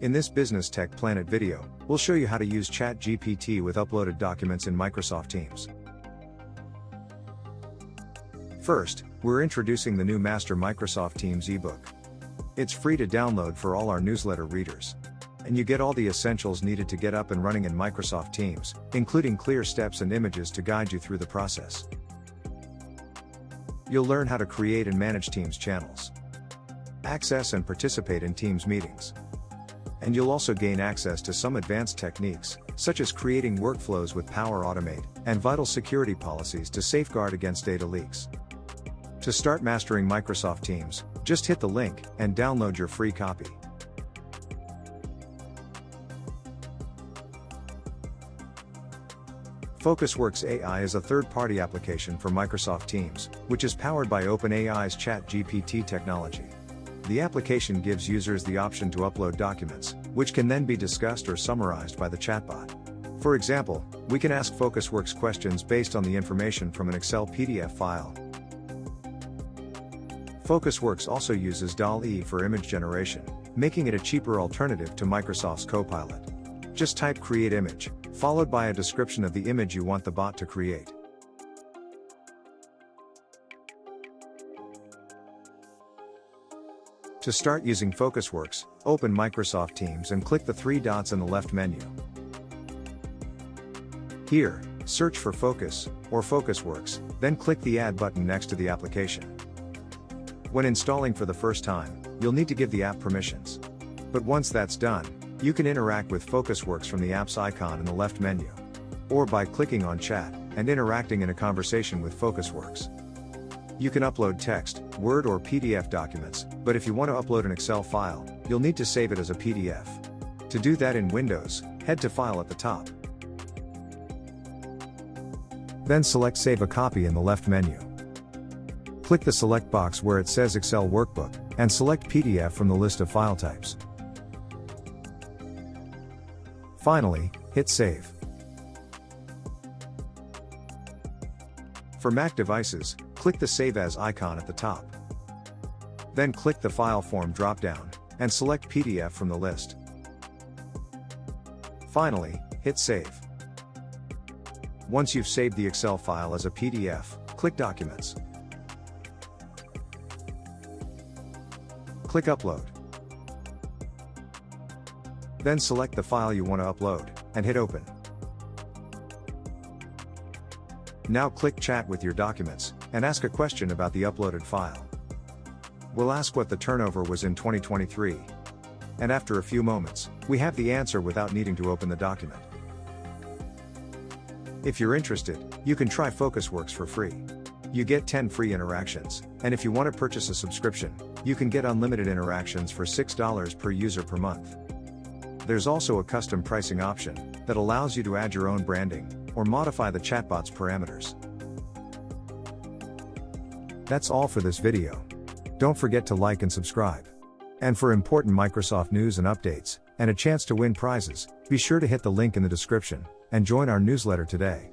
In this Business Tech Planet video, we'll show you how to use Chat GPT with uploaded documents in Microsoft Teams. First, we're introducing the new Master Microsoft Teams eBook. It's free to download for all our newsletter readers. And you get all the essentials needed to get up and running in Microsoft Teams, including clear steps and images to guide you through the process. You'll learn how to create and manage Teams channels, access and participate in Teams meetings. And you'll also gain access to some advanced techniques, such as creating workflows with Power Automate, and vital security policies to safeguard against data leaks. To start mastering Microsoft Teams, just hit the link and download your free copy. Focusworks AI is a third-party application for Microsoft Teams, which is powered by OpenAI's Chat GPT technology. The application gives users the option to upload documents, which can then be discussed or summarized by the chatbot. For example, we can ask Focusworks questions based on the information from an Excel PDF file. Focusworks also uses DALL-E for image generation, making it a cheaper alternative to Microsoft's Copilot. Just type "create image," followed by a description of the image you want the bot to create. To start using Focusworks, open Microsoft Teams and click the three dots in the left menu. Here, search for Focus, or Focusworks, then click the Add button next to the application. When installing for the first time, you'll need to give the app permissions. But once that's done, you can interact with Focusworks from the app's icon in the left menu, or by clicking on Chat and interacting in a conversation with Focusworks. You can upload text, Word or PDF documents, but if you want to upload an Excel file, you'll need to save it as a PDF. To do that in Windows, head to File at the top. Then select Save a Copy in the left menu. Click the select box where it says Excel Workbook, and select PDF from the list of file types. Finally, hit Save. For Mac devices, click the Save As icon at the top. Then click the File Form drop-down, and select PDF from the list. Finally, hit Save. Once you've saved the Excel file as a PDF, click Documents. Click Upload. Then select the file you want to upload, and hit Open. Now click Chat with your documents, and ask a question about the uploaded file. We'll ask what the turnover was in 2023. And after a few moments, we have the answer without needing to open the document. If you're interested, you can try Focusworks for free. You get 10 free interactions, and if you want to purchase a subscription, you can get unlimited interactions for $6 per user per month. There's also a custom pricing option that allows you to add your own branding or modify the chatbot's parameters. That's all for this video. Don't forget to like and subscribe. And for important Microsoft news and updates, and a chance to win prizes, be sure to hit the link in the description and join our newsletter today.